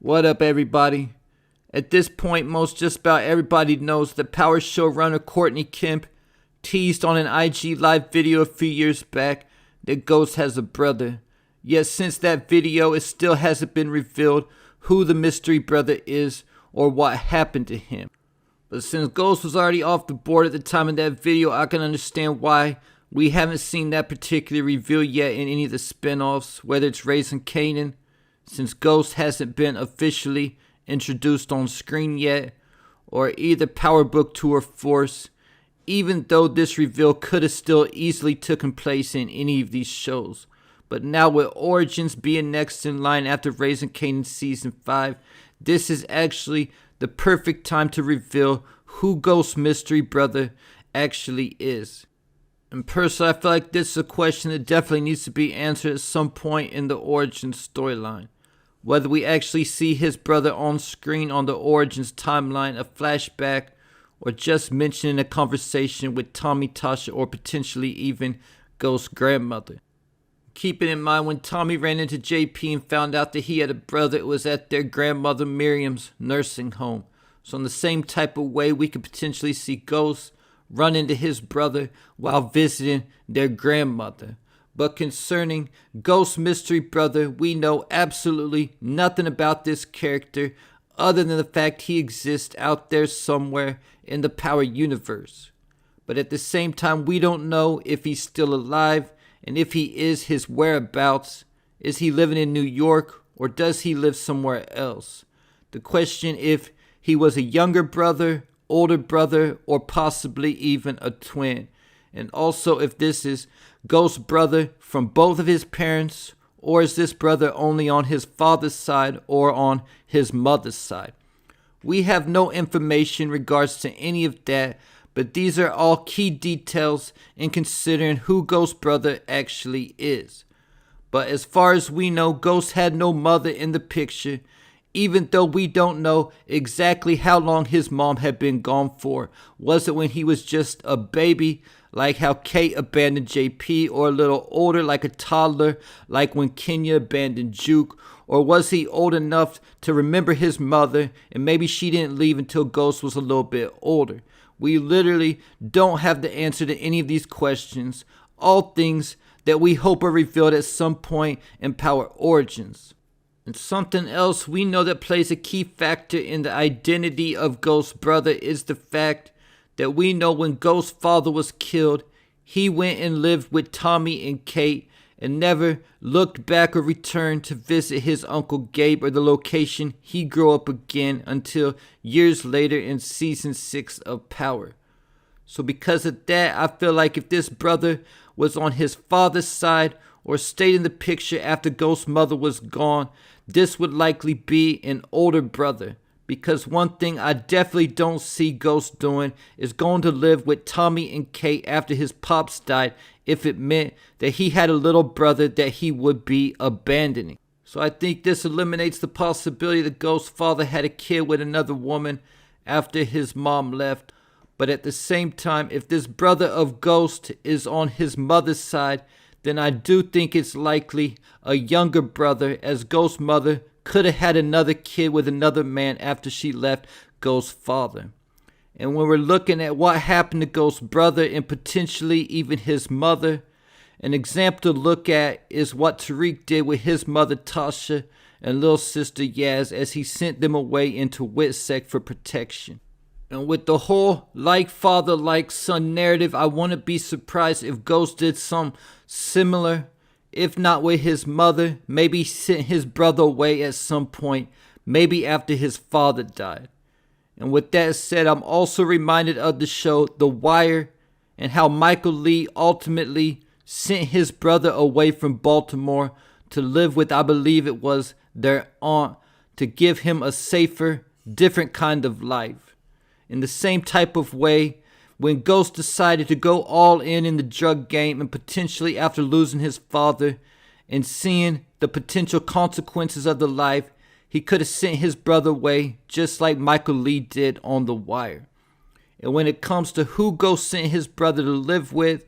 What up, everybody? At this point, most just about everybody knows that Power showrunner Courtney Kemp teased on an IG Live video a few years back that Ghost has a brother. Yet since that video, it still hasn't been revealed who the mystery brother is or what happened to him. But since Ghost was already off the board at the time of that video, I can understand why we haven't seen that particular reveal yet in any of the spin-offs, whether it's Raising Kanan, since Ghost hasn't been officially introduced on screen yet, or either Power Book 2 or Force, even though this reveal could have still easily taken place in any of these shows. But now with Origins being next in line after Raising Kanan Season 5, this is actually the perfect time to reveal who Ghost's mystery brother actually is. And personally, I feel like this is a question that definitely needs to be answered at some point in the Origins storyline. Whether we actually see his brother on screen on the Origins timeline, a flashback, or just mentioned in a conversation with Tommy, Tasha, or potentially even Ghost's grandmother. Keeping in mind when Tommy ran into JP and found out that he had a brother, it was at their grandmother Miriam's nursing home. So in the same type of way, we could potentially see Ghost run into his brother while visiting their grandmother. But concerning Ghost's mystery brother, we know absolutely nothing about this character other than the fact he exists out there somewhere in the Power universe. But at the same time, we don't know if he's still alive, and if he is, his whereabouts. Is he living in New York, or does he live somewhere else? The question if he was a younger brother, older brother, or possibly even a twin. And also if this is Ghost's brother from both of his parents, or is this brother only on his father's side or on his mother's side? We have no information in regards to any of that, but these are all key details in considering who Ghost's brother actually is. But as far as we know, Ghost had no mother in the picture, even though we don't know exactly how long his mom had been gone for. Was it when he was just a baby, like how Kate abandoned JP, or a little older, like a toddler, like when Kenya abandoned Juke? Or was he old enough to remember his mother, and maybe she didn't leave until Ghost was a little bit older? We literally don't have the answer to any of these questions, all things that we hope are revealed at some point in Power Origins. And something else we know that plays a key factor in the identity of Ghost's brother is the fact that we know when Ghost's father was killed, he went and lived with Tommy and Kate and never looked back or returned to visit his Uncle Gabe or the location he grew up again until years later in Season 6 of Power. So because of that, I feel like if this brother was on his father's side or stayed in the picture after Ghost's mother was gone, this would likely be an older brother. Because one thing I definitely don't see Ghost doing is going to live with Tommy and Kate after his pops died if it meant that he had a little brother that he would be abandoning. So I think this eliminates the possibility that Ghost's father had a kid with another woman after his mom left. But at the same time, if this brother of Ghost is on his mother's side, then I do think it's likely a younger brother, as Ghost's mother could have had another kid with another man after she left Ghost's father. And when we're looking at what happened to Ghost's brother and potentially even his mother, an example to look at is what Tariq did with his mother Tasha and little sister Yaz as he sent them away into WITSEC for protection. And with the whole like father like son narrative, I wouldn't be surprised if Ghost did some similar. If not with his mother, maybe sent his brother away at some point, maybe after his father died. And with that said, I'm also reminded of the show The Wire and how Michael Lee ultimately sent his brother away from Baltimore to live with, I believe it was, their aunt, to give him a safer, different kind of life. In the same type of way, when Ghost decided to go all in the drug game and potentially after losing his father and seeing the potential consequences of the life, he could have sent his brother away just like Michael Lee did on The Wire. And when it comes to who Ghost sent his brother to live with,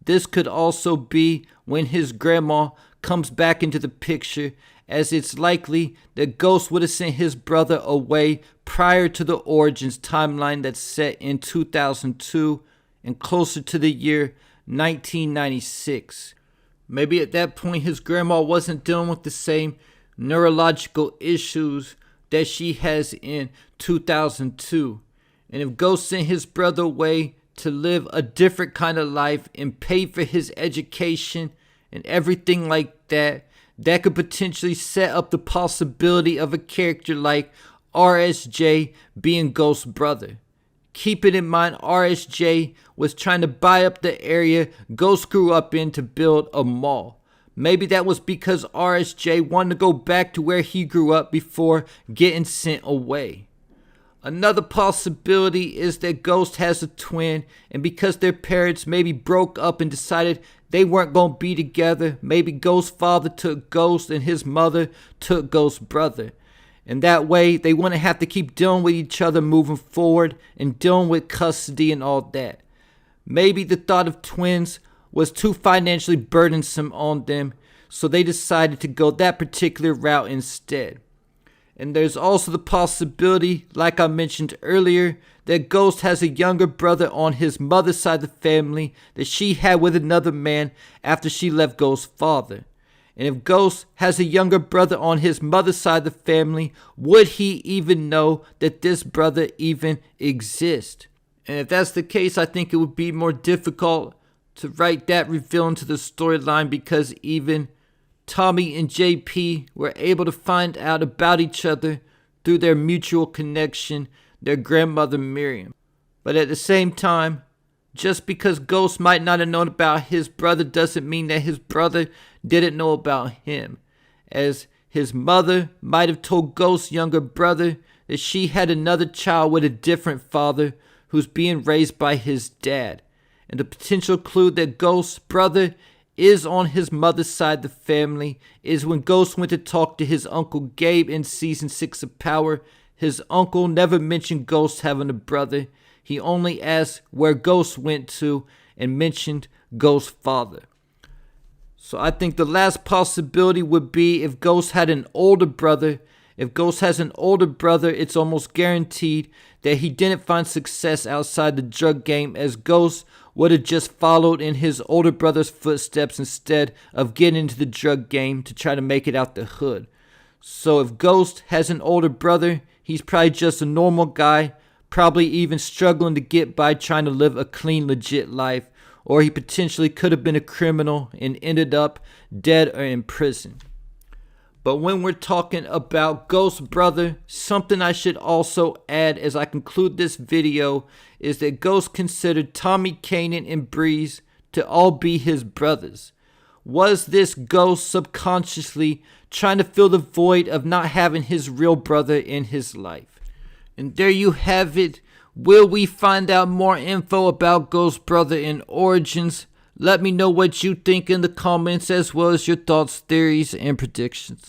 this could also be when his grandma comes back into the picture as it's likely that Ghost would have sent his brother away prior to the Origins timeline that's set in 2002 and closer to the year 1996. Maybe at that point his grandma wasn't dealing with the same neurological issues that she has in 2002. And if Ghost sent his brother away to live a different kind of life and pay for his education and everything like that, that could potentially set up the possibility of a character like RSJ being Ghost's brother. Keeping in mind, RSJ was trying to buy up the area Ghost grew up in to build a mall. Maybe that was because RSJ wanted to go back to where he grew up before getting sent away. Another possibility is that Ghost has a twin, and because their parents maybe broke up and decided they weren't going to be together, maybe Ghost's father took Ghost and his mother took Ghost's brother. And that way, they wouldn't have to keep dealing with each other moving forward and dealing with custody and all that. Maybe the thought of twins was too financially burdensome on them, so they decided to go that particular route instead. And there's also the possibility, like I mentioned earlier, that Ghost has a younger brother on his mother's side of the family that she had with another man after she left Ghost's father. And if Ghost has a younger brother on his mother's side of the family, would he even know that this brother even exists? And if that's the case, I think it would be more difficult to write that reveal into the storyline, because even Tommy and JP were able to find out about each other through their mutual connection, their grandmother Miriam. But at the same time, just because Ghost might not have known about his brother doesn't mean that his brother didn't know about him, as his mother might have told Ghost's younger brother that she had another child with a different father who's being raised by his dad. And the potential clue that Ghost's brother is on his mother's side of the family is when Ghost went to talk to his uncle Gabe in season 6 of Power. His uncle never mentioned Ghost having a brother. He only asked where Ghost went to and mentioned Ghost's father. So I think the last possibility would be if Ghost had an older brother. If Ghost has an older brother, it's almost guaranteed that he didn't find success outside the drug game, as Ghost would have just followed in his older brother's footsteps instead of getting into the drug game to try to make it out the hood. So if Ghost has an older brother, he's probably just a normal guy, probably even struggling to get by trying to live a clean, legit life. Or he potentially could have been a criminal and ended up dead or in prison. But when we're talking about Ghost's brother, something I should also add as I conclude this video is that Ghost considered Tommy, Kanan, and Breeze to all be his brothers. Was this Ghost subconsciously trying to fill the void of not having his real brother in his life? And there you have it. Will we find out more info about Ghost's brother in Origins? Let me know what you think in the comments, as well as your thoughts, theories, and predictions.